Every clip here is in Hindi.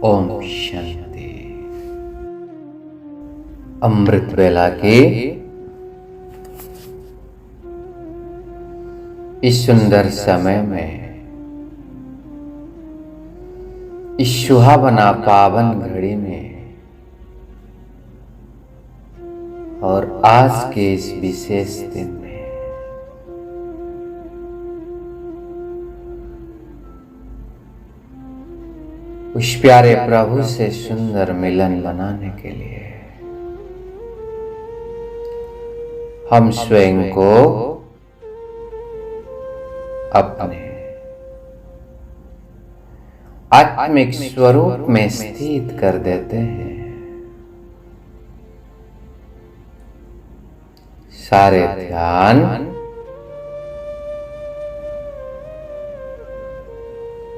ओम शांति। अमृत वेला के इस सुंदर समय में, इस सुहावना पावन घड़ी में और आज के इस विशेष दिन में उस प्यारे प्रभु से सुंदर मिलन बनाने के लिए हम स्वयं को अपने आत्मिक स्वरूप में स्थित कर देते हैं। सारे ध्यान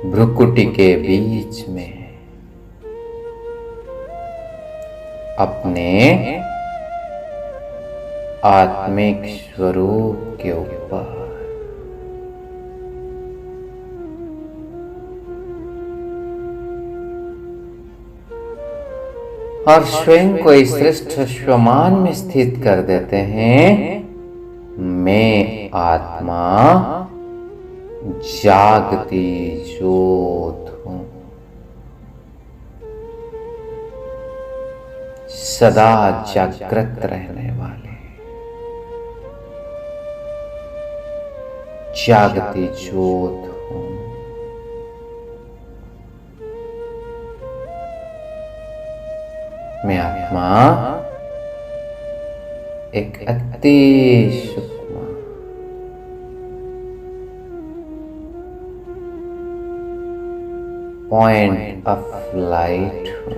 भ्रुकुटी के बीच में अपने आत्मिक स्वरूप के ऊपर और स्वयं को इस श्रेष्ठ स्वमान में स्थित कर देते हैं। मैं आत्मा जागती ज्योत हूं, सदा जागृत रहने वाले जागती ज्योत हूं। मैं आत्मा एक अति सूक्ष्म पॉइंट ऑफ लाइट हूं,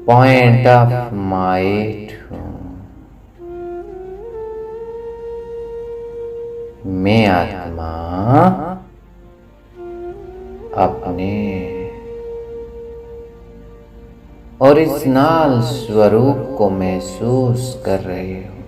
पॉइंट ऑफ माइट हूं। मैं आत्मा अपने ओरिजिनल स्वरूप को महसूस कर रही हूं।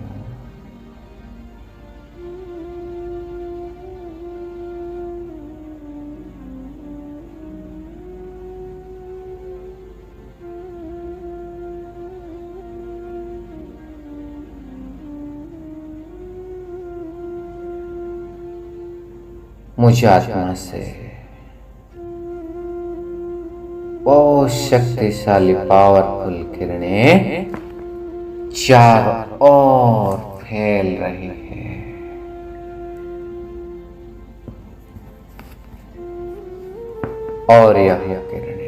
मुझे आत्मा से बहुत शक्तिशाली पावरफुल किरणें चारों ओर फैल रही है। और यह किरणें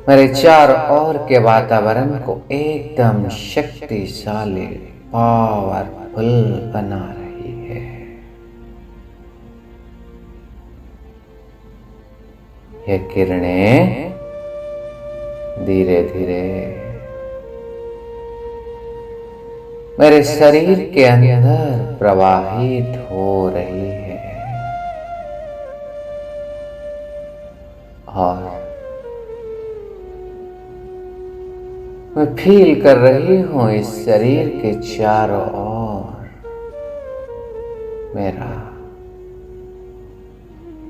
मेरे चारों ओर के वातावरण को एकदम शक्तिशाली पावरफुल बना रही है। ये किरणें धीरे धीरे मेरे शरीर के अंदर प्रवाहित हो रही है और मैं फील कर रही हूं इस शरीर के चारों ओर मेरा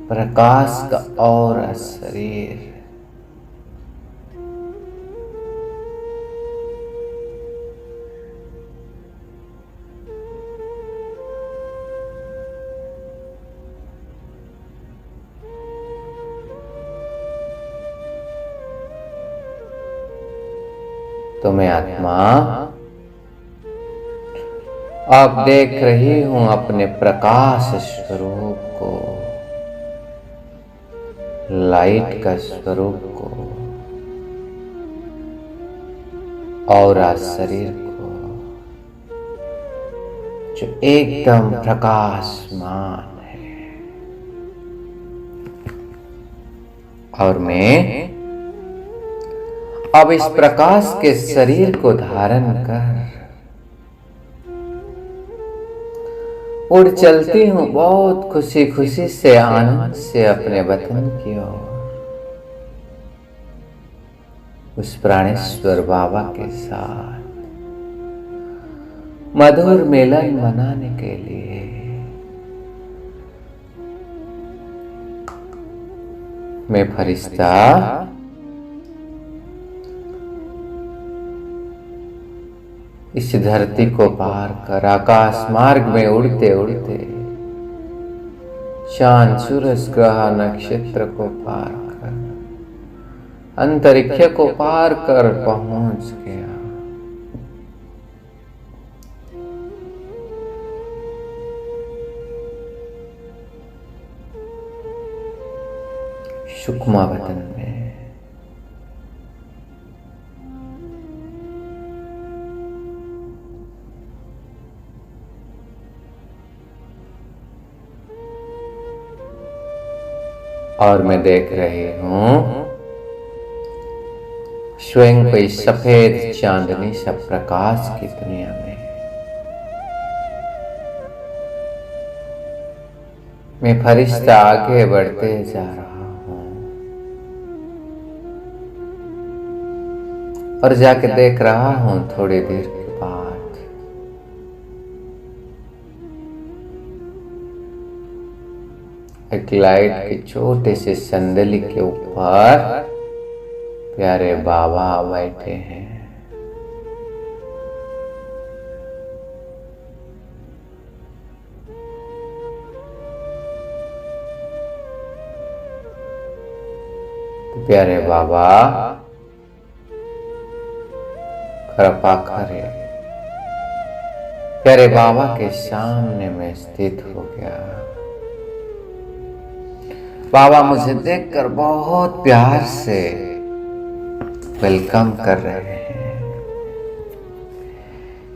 प्रकाश का और शरीर तो मैं आत्मा आप देख रही हूं अपने प्रकाश स्वरूप को, लाइट का स्वरूप को और शरीर को जो एकदम प्रकाशमान है। और मैं अब इस प्रकाश के शरीर को धारण कर उड़ चलती हूँ बहुत खुशी खुशी से, आनंद से अपने वतन की ओर, उस प्राणेश्वर बाबा के साथ मधुर मिलन मनाने के लिए मैं फरिश्ता इस धरती को पार कर आकाश मार्ग में उड़ते उड़ते चांद सूरज ग्रह नक्षत्र को पार कर अंतरिक्ष को पार कर पहुंच गया। सुकमा वतन में और मैं देख रही हूं स्वयं को इस सफेद चांदनी सा प्रकाश की दुनिया में मैं फरिश्ता आगे बढ़ते जा रहा हूं और जाके देख रहा हूं थोड़ी देर के बाद एक लाइट के छोटे से संदली के ऊपर प्यारे बाबा बैठे हैं। तो प्यारे बाबा कृपा करे। प्यारे बाबा के सामने मैं स्थित हो गया। बाबा मुझे देखकर बहुत प्यार से वेलकम कर रहे हैं।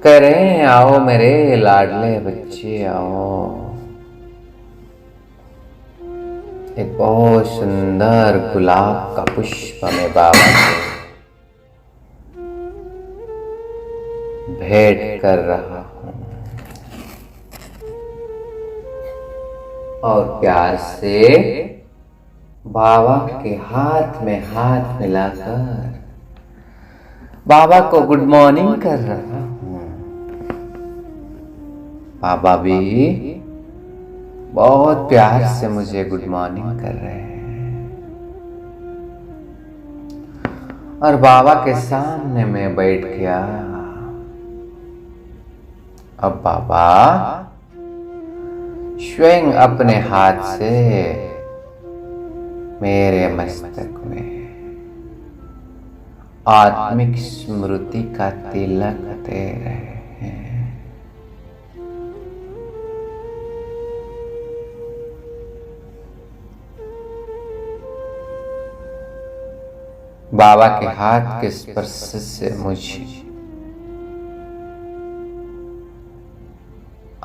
कह रहे हैं आओ मेरे लाडले बच्चे आओ। एक बहुत सुंदर गुलाब का पुष्प मैं बाबा को भेंट कर रहा हूं और प्यार से बाबा के हाथ में हाथ मिलाकर बाबा को गुड मॉर्निंग कर रहा हूं। बाबा भी बहुत प्यार से मुझे गुड मॉर्निंग कर रहे हैं और बाबा के सामने मैं बैठ गया। अब बाबा स्वयं अपने हाथ से मेरे मस्तक में आत्मिक स्मृति का तिलक दे रहे हैं। बाबा के हाथ के स्पर्श से मुझे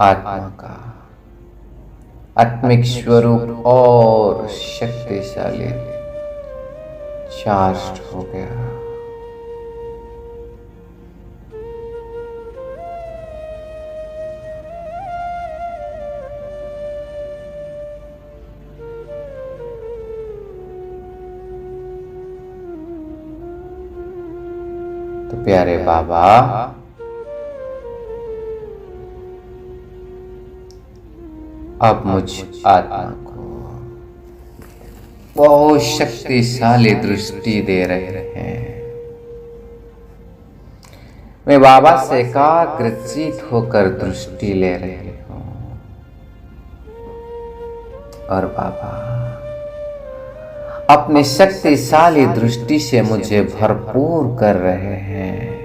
आत्मा का आत्मिक स्वरूप और शक्तिशाली चार्ज हो गया। तो प्यारे बाबा अब मुझ आत्मा को बहुत शक्तिशाली दृष्टि दे रहे हैं। मैं बाबा से एकाग्रचित होकर दृष्टि ले रही हूं और बाबा अपनी शक्तिशाली दृष्टि से मुझे भरपूर कर रहे हैं।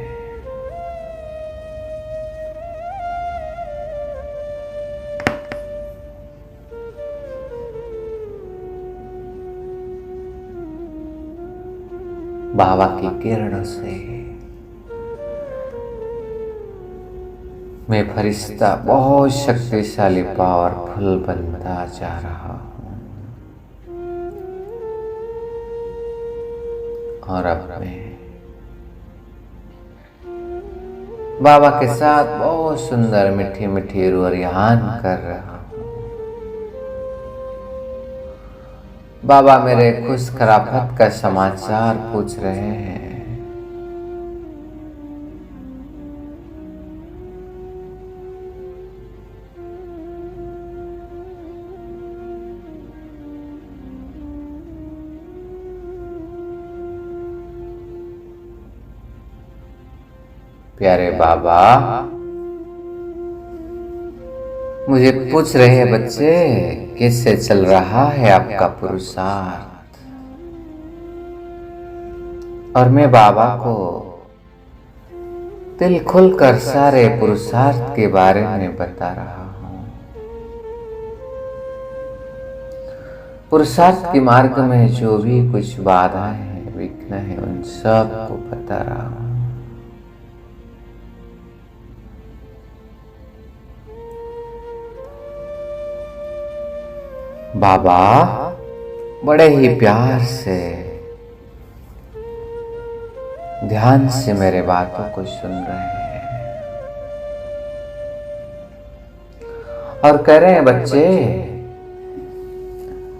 बाबा की किरणों से मैं फरिश्ता बहुत शक्तिशाली पावरफुल बनता जा रहा हूं और अब मैं बाबा के साथ बहुत सुंदर मीठी मीठी रुरियान कर रहा हूं। बाबा मेरे खुश खराफत का समाचार पूछ रहे हैं। प्यारे बाबा, मुझे पूछ रहे हैं बच्चे, कैसे चल रहा है आपका पुरुषार्थ? और मैं बाबा को दिल खुलकर सारे पुरुषार्थ के बारे में बता रहा हूं। पुरुषार्थ के मार्ग में जो भी कुछ बाधाएं हैं, विघ्न है, उन सब को बता रहा हूं। बाबा बड़े ही प्यार से ध्यान से मेरे बातों को सुन रहे हैं और कह रहे हैं बच्चे,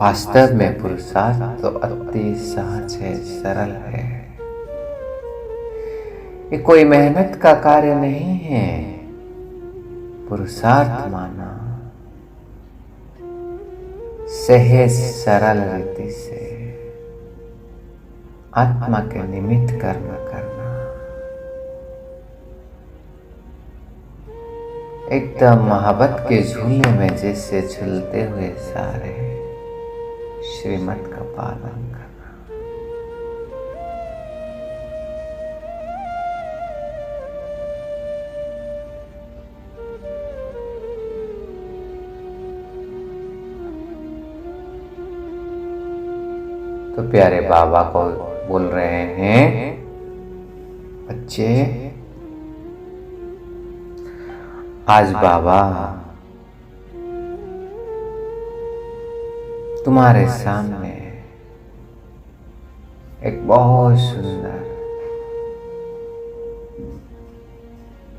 वास्तव में पुरुषार्थ तो अति सहज है, सरल है। ये कोई मेहनत का कार्य नहीं है। पुरुषार्थ माना सहज सरल रीति से आत्मा के निमित्त कर्म करना, एकदम मोहब्बत के झूले में जैसे झूलते हुए सारे श्रीमत का पालन करना। तो प्यारे बाबा को बोल रहे हैं, बच्चे आज बाबा तुम्हारे सामने एक बहुत सुंदर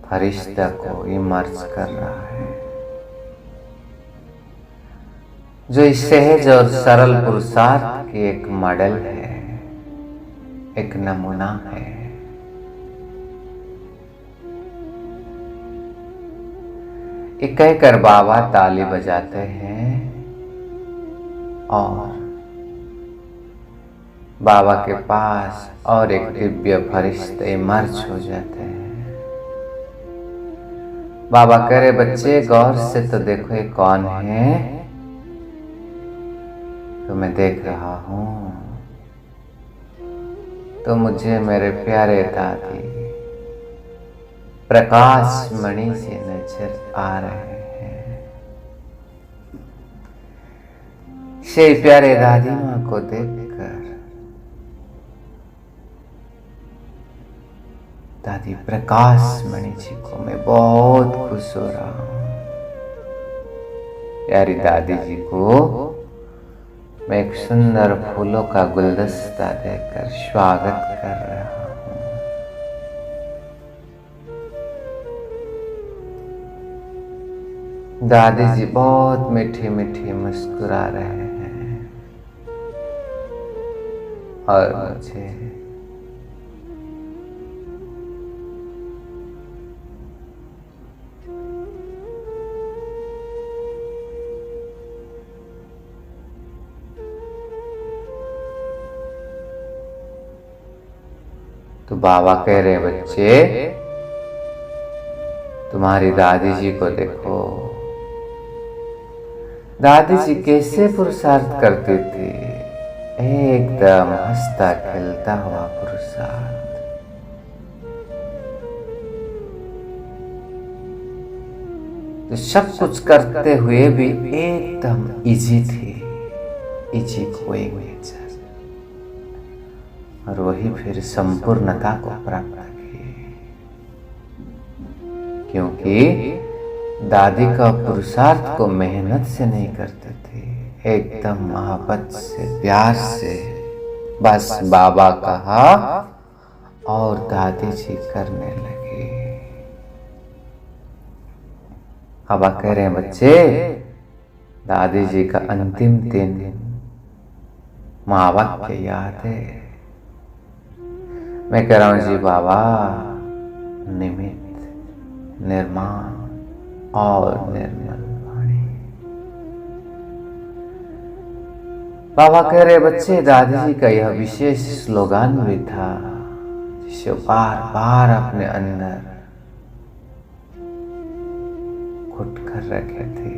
फरिश्ता को इमर्ज कर रहा है, जो इस सहज और सरल पुरुषार्थ की एक मॉडल है, एक नमूना है। ये कहकर बाबा ताली बजाते हैं और बाबा के पास और एक दिव्य फरिश्ते इमर्ज हो जाते हैं। बाबा कह रहे, बच्चे गौर से तो देखो ये कौन है। तो मैं देख रहा हूं, तो मुझे मेरे प्यारे दादी प्रकाश मणि से नजर आ रहे हैं। से प्यारे दादी मां को देखकर दादी प्रकाश मणि जी को मैं बहुत खुश हो रहा हूं। प्यारी दादी जी को मैं एक सुंदर फूलों का गुलदस्ता देकर स्वागत कर रहा हूं। दादी जी बहुत मीठी मीठी मुस्कुरा रहे हैं और मुझे तो बाबा कह रहे, बच्चे तुम्हारी दादी जी को देखो, दादी जी कैसे पुरुषार्थ करती थी, एकदम हंसता खेलता हुआ पुरुषार्थ। तो सब कुछ करते हुए भी एकदम इजी थी, इजी गोइंग नेचर, और वही फिर संपूर्णता को प्राप्त की। क्योंकि दादी का पुरुषार्थ को मेहनत से नहीं करते थे, एकदम मोहब्बत से, प्यार से, बस बाबा कहा और दादी जी करने लगे। बाबा कह रहे हैं, बच्चे दादी जी का अंतिम दिन महावाक्य याद है। मैं कह रहा हूं जी, बाबा निमित्त, निर्माण और निर्मल वाणी। बाबा कह रहे, बच्चे दादी जी का यह विशेष स्लोगान भी था, जिसे बार बार अपने अंदर कर रखे थे।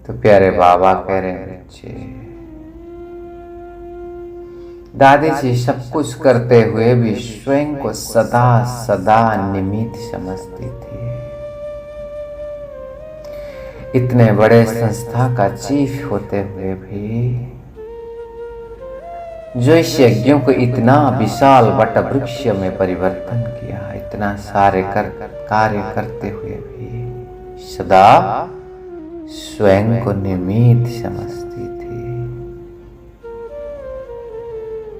तो प्यारे बाबा कह रहे हैं, बच्चे, दादी जी सब कुछ करते हुए भी स्वयं को सदा सदा निमित्त समझती थी। इतने बड़े संस्था का चीफ होते हुए भी, जो इस यज्ञों को इतना विशाल वट वृक्ष में परिवर्तन किया, इतना सारे कार्य करते हुए भी सदा स्वयं को निमित्त समझती थी।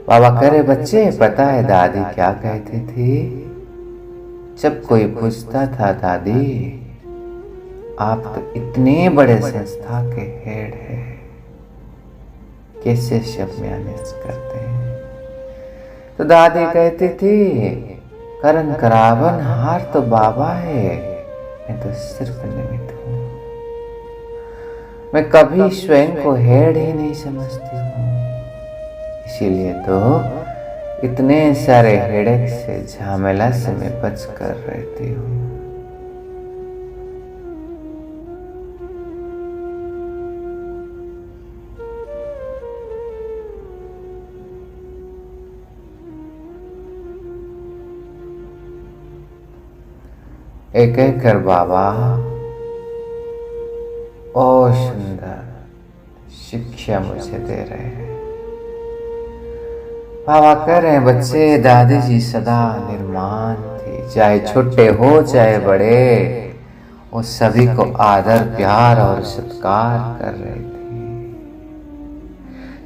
बाबा कह रहे, बच्चे, पता है दादी क्या कहती थी? जब कोई पूछता था, दादी आप तो इतने बड़े संस्था के हेड हैं, कैसे सब मैनेज करते हैं? तो दादी कहती थी, करण करावन हार तो बाबा है, मैं तो सिर्फ निमित्त हूं। मैं कभी स्वयं को हेड ही नहीं समझती हूँ, इसीलिए तो इतने सारे हेडेक से, झमेला से मैं बच कर रहती हूँ। एक एक कर बाबा और सुंदर शिक्षा मुझे दे रहे हैं। बाबा कह रहे हैं, बच्चे, दादी जी सदा निर्माण थी, चाहे छोटे हो चाहे बड़े, वो सभी को आदर प्यार और सत्कार कर रही थी।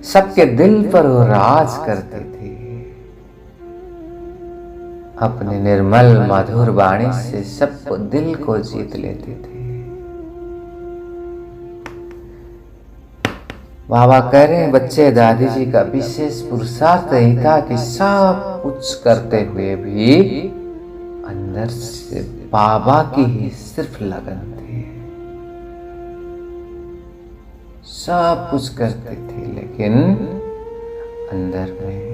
सबके दिल पर वो राज करती थी। अपने निर्मल मधुर वाणी से सबको दिल को जीत लेती थी। बाबा कह रहे हैं, बच्चे, दादी जी का विशेष पुरुषार्थ यही था कि सब कुछ करते हुए भी अंदर से बाबा की ही सिर्फ लगन थी। सब कुछ करती थी, लेकिन अंदर में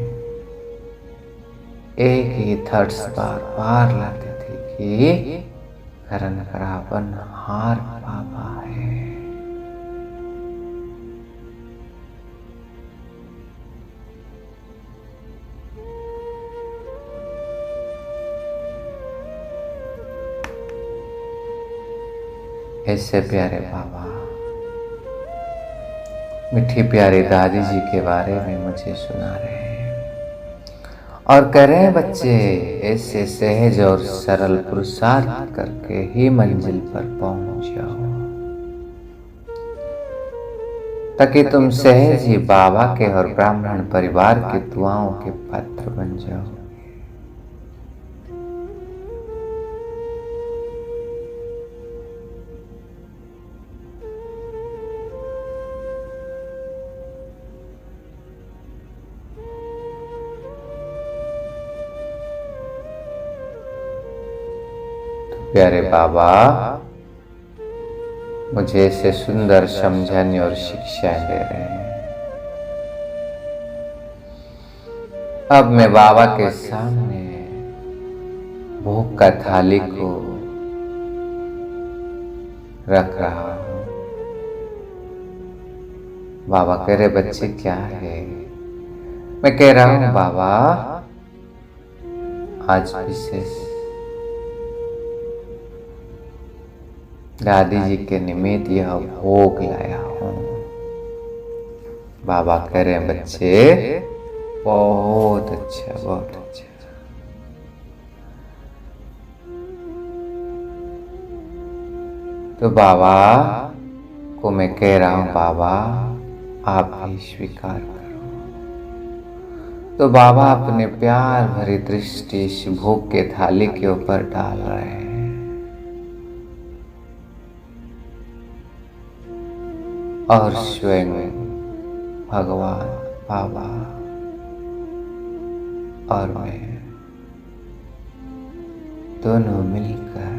एक ही थॉट्स बार बार लाती थी कि करण करावन हार बाबा है। ऐसे प्यारे बाबा मीठी प्यारी दादी जी के बारे में मुझे सुना रहे हैं और कह रहे हैं, बच्चे, ऐसे सहज और सरल पुरुषार्थ करके ही मंजिल पर पहुंच जाओ, ताकि तुम सहज ही बाबा के और ब्राह्मण परिवार के दुआओं के पात्र बन जाओ। प्यारे बाबा मुझे ऐसे सुंदर समझाने और शिक्षाएं दे रहे हैं। अब मैं बाबा के सामने भोग का थाली को रख रहा हूं। बाबा कह रहे, बच्चे, क्या है? मैं कह रहा हूं, बाबा आज विशेष दादी जी के निमित्त यह भोग लाया हूं। बाबा कह रहे हैं, बच्चे, बहुत अच्छा, बहुत अच्छा। तो बाबा को मैं कह रहा हूं, बाबा आप भी स्वीकार करो। तो बाबा अपने प्यार भरी दृष्टि इस भोग के थाली के ऊपर डाल रहे हैं और स्वयं भगवान बाबा और मैं दोनों मिलकर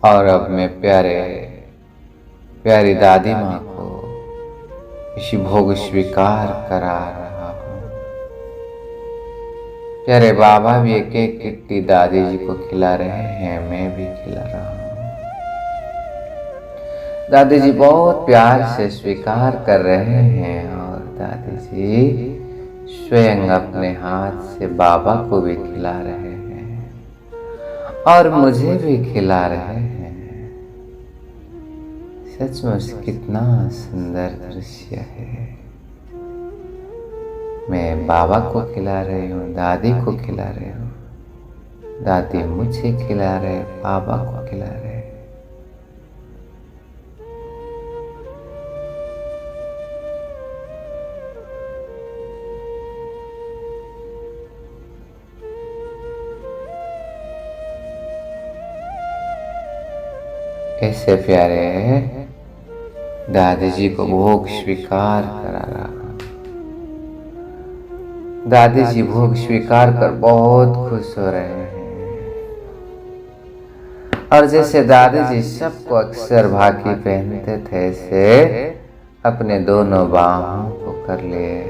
और अब मैं प्यारी दादी माँ को इस भोग स्वीकार करा रहा हूँ। प्यारे बाबा भी एक एक किट्टी दादी जी को खिला रहे हैं, मैं भी खिला रहा हूँ। दादी जी बहुत प्यार से स्वीकार कर रहे हैं और दादी जी स्वयं अपने हाथ से बाबा को भी खिला रहे हैं और मुझे भी खिला रहे हैं। सचमुच कितना सुंदर दृश्य है। मैं बाबा को खिला रही हूँ, दादी को खिला रही हूँ, दादी मुझे खिला रहे, बाबा को खिला रहे। ऐसे प्यारे दादी जी को भोग स्वीकार करा रहा। दादी जी भोग स्वीकार कर बहुत खुश हो रहे हैं और जैसे दादी जी सबको अक्सर भाकी पहनते थे, ऐसे अपने दोनों बाहों को कर लिए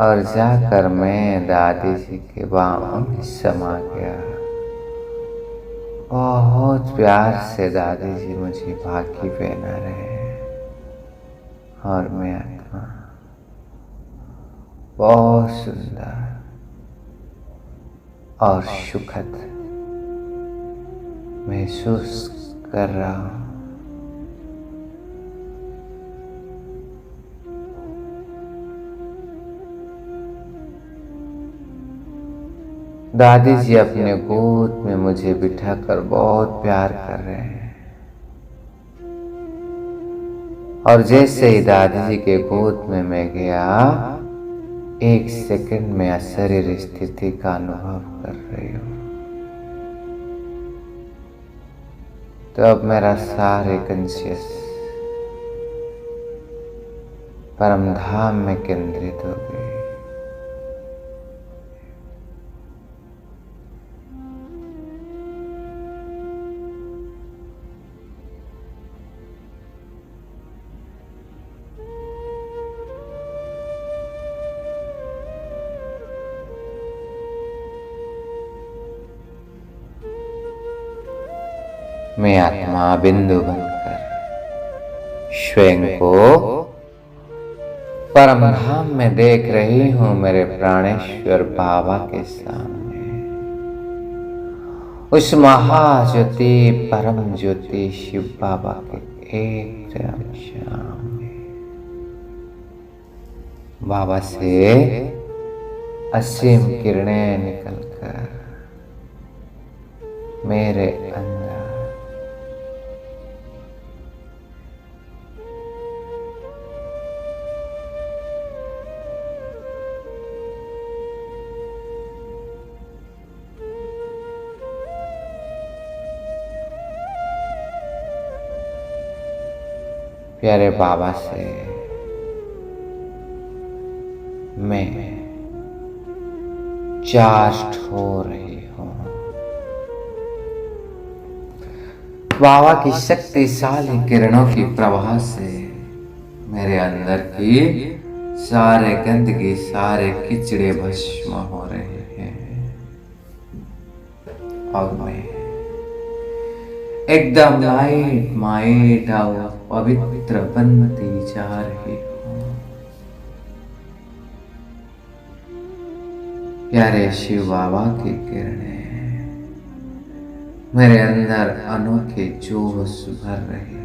और जाकर मैं दादी जी के बाहों में समा गया। बहुत प्यार से दादी जी मुझे भाकी पहना रहे हैं और मैं आत्मा बहुत सुंदर और सुखद महसूस कर रहा हूँ। दादी जी अपने गोद में मुझे बिठाकर बहुत प्यार कर रहे हैं और जैसे ही दादी जी के गोद में मैं गया, एक सेकंड में अशरीर स्थिति का अनुभव कर रही हूँ। तो अब मेरा सारे कॉन्शियस परम धाम में केंद्रित हो गई। मैं आत्मा बिंदु बनकर स्वयं को परम धाम में देख रही हूँ, मेरे प्राणेश्वर बाबा के सामने। उस महाज्योति परम ज्योति शिव बाबा के एकदम सामने बाबा से असीम किरणें निकलकर मेरे अंदर प्यारे बाबा से मैं चार्ज हो रही हूँ। बाबा की शक्तिशाली किरणों की प्रभा से मेरे अंदर की सारे गंदगी, सारे किचड़े भस्म हो रहे हैं और मैं एकदम लाइट माइट और पवित्र बनती जा रही हूँ। प्यारे शिव बाबा की किरणें मेरे अंदर अनोखे जोश भर रहे हैं।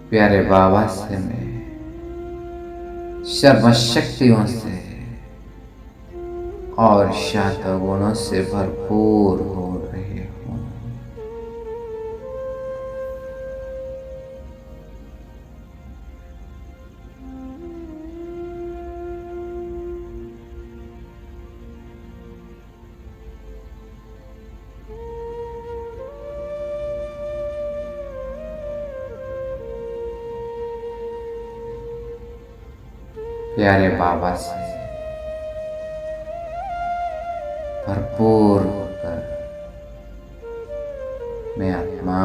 प्यारे बाबा से मैं सर्वशक्तियों से और शतगुणों से भरपूर हो रहे हो। प्यारे बाबा से भरपूर होकर मैं आत्मा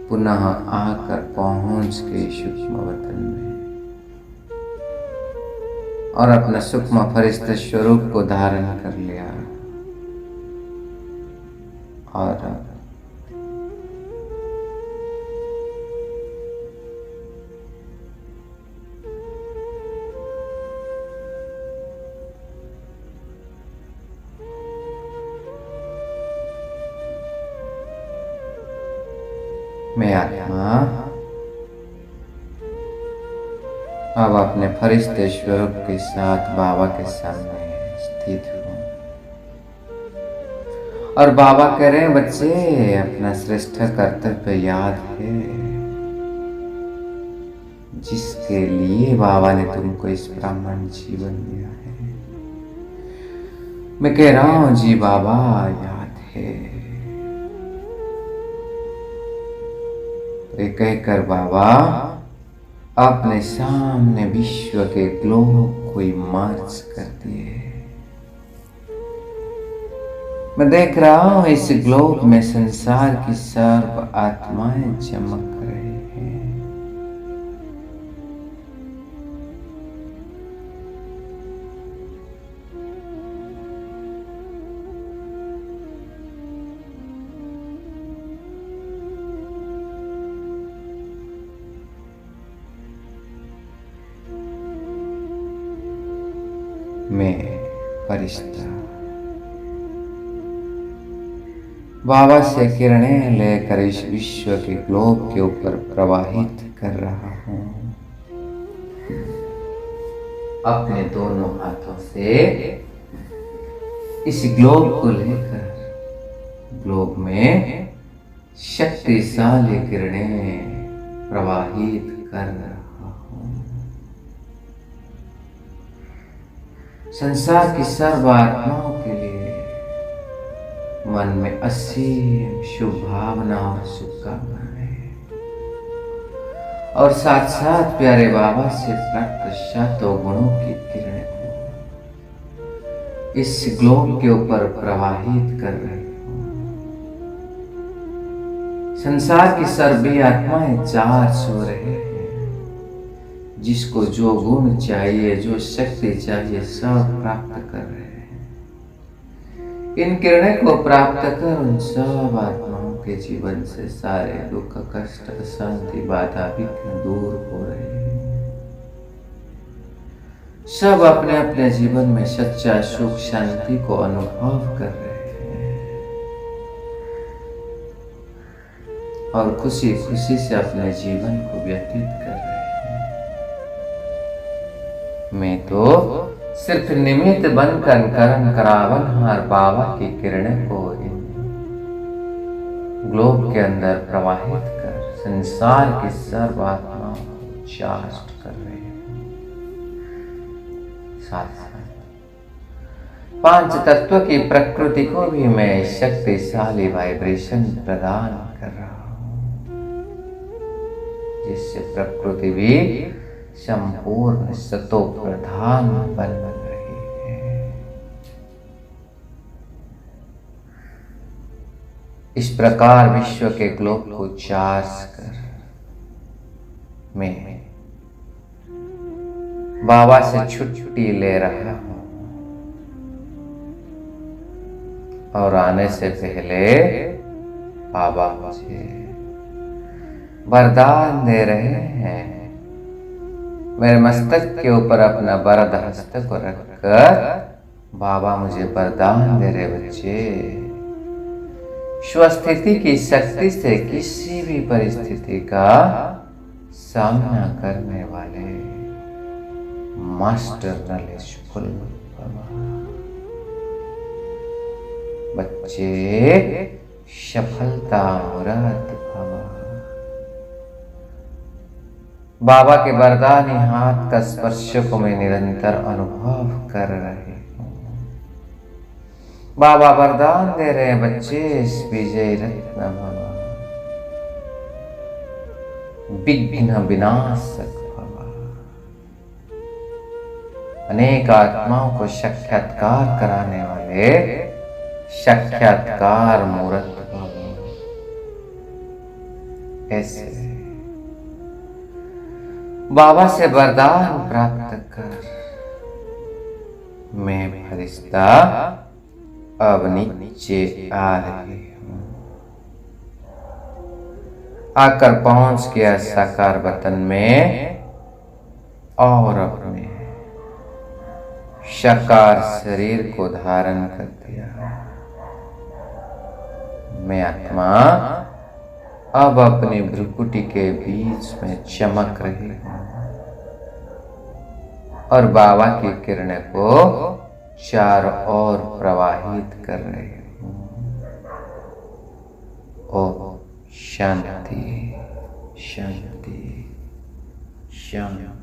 पुनः आकर पहुंच गई सूक्ष्म वतन में और अपना सूक्ष्म फरिश्ता स्वरूप को धारण कर लिया और मैं आत्मा अब अपने फरिश्ते स्वरूप के साथ बाबा के सामने स्थित हूँ और बाबा कह रहे हैं, बच्चे अपना श्रेष्ठ कर्तव्य याद है जिसके लिए बाबा ने तुमको इस ब्राह्मण जीवन दिया है। मैं कह रहा हूँ जी बाबा याद है। कहकर बाबा अपने सामने विश्व के ग्लोब को इमर्ज कर दिए। मैं देख रहा हूं इस ग्लोब में संसार की सर्व आत्माएं चमक रहे हैं। मैं फरिश्ता बाबा से किरणें लेकर इस विश्व के ग्लोब के ऊपर प्रवाहित कर रहा हूं। अपने दोनों हाथों से इस ग्लोब को लेकर ग्लोब में शक्तिशाली किरणें प्रवाहित कर रहा हूं। संसार की सर्व आत्माओं के लिए मन में असीम शुभ भावना और शुभकामनाएं और साथ साथ प्यारे बाबा से प्राप्त शतों गुणों की किरणें को इस ग्लोब के ऊपर प्रवाहित कर रही हूं। संसार की सर्वी आत्माएं चार्ज हो रहे हैं। जिसको जो गुण चाहिए, जो शक्ति चाहिए, सब प्राप्त कर रहे हैं। इन किरणें को प्राप्त कर उन सब आत्माओं के जीवन से सारे दुख, कष्ट, अशांति, बाधा, विघ्न दूर हो रहे हैं। सब अपने अपने जीवन में सच्चा सुख शांति को अनुभव कर रहे हैं और खुशी खुशी से अपने जीवन को व्यतीत कर रहे हैं। मैं तो सिर्फ निमित्त बनकर करण करावनहार बाबा की किरणें को इन ग्लोब के अंदर प्रवाहित कर संसार की सर्व आत्माओं को चार्ज कर रहे हैं। साथ साथ पांच तत्व की प्रकृति को भी मैं शक्तिशाली वाइब्रेशन प्रदान कर रहा हूं, जिससे प्रकृति भी संपूर्ण सतो प्रधान बन रही है। इस प्रकार विश्व के ग्लोब को चार्ज कर मैं बाबा से छुट्टी ले रहा हूं और आने से पहले बाबा मुझे वरदान दे रहे हैं। मेरे मस्तक के ऊपर अपना वरद हस्त को रखकर बाबा मुझे वरदान दे रहे, बच्चे स्वस्थिति की शक्ति से किसी भी परिस्थिति का सामना करने वाले मास्टर नॉलेजफुल भव। बच्चे सफलता मूर्त भव। बाबा के वरदानी हाथ का स्पर्श को मैं निरंतर अनुभव कर रही हूँ। बाबा वरदान दे रहे हैं, बच्चे विजय रत्न भव, विघ्न विनाशक भव। अनेक आत्माओं को साक्षात्कार कराने वाले साक्षात्कार मूर्त भव। ऐसे बाबा से वरदान प्राप्त कर मैं फरिश्ता अब नीचे आ रही हूं। आकर पहुंच गया साकार वतन में और अपने साकार शरीर को धारण कर दिया। मैं आत्मा अब अपनी भ्रुकुटी के बीच में चमक रही हूं और बाबा की किरणें को चारों ओर प्रवाहित कर रही हूं। ओम शांति शांति शांति।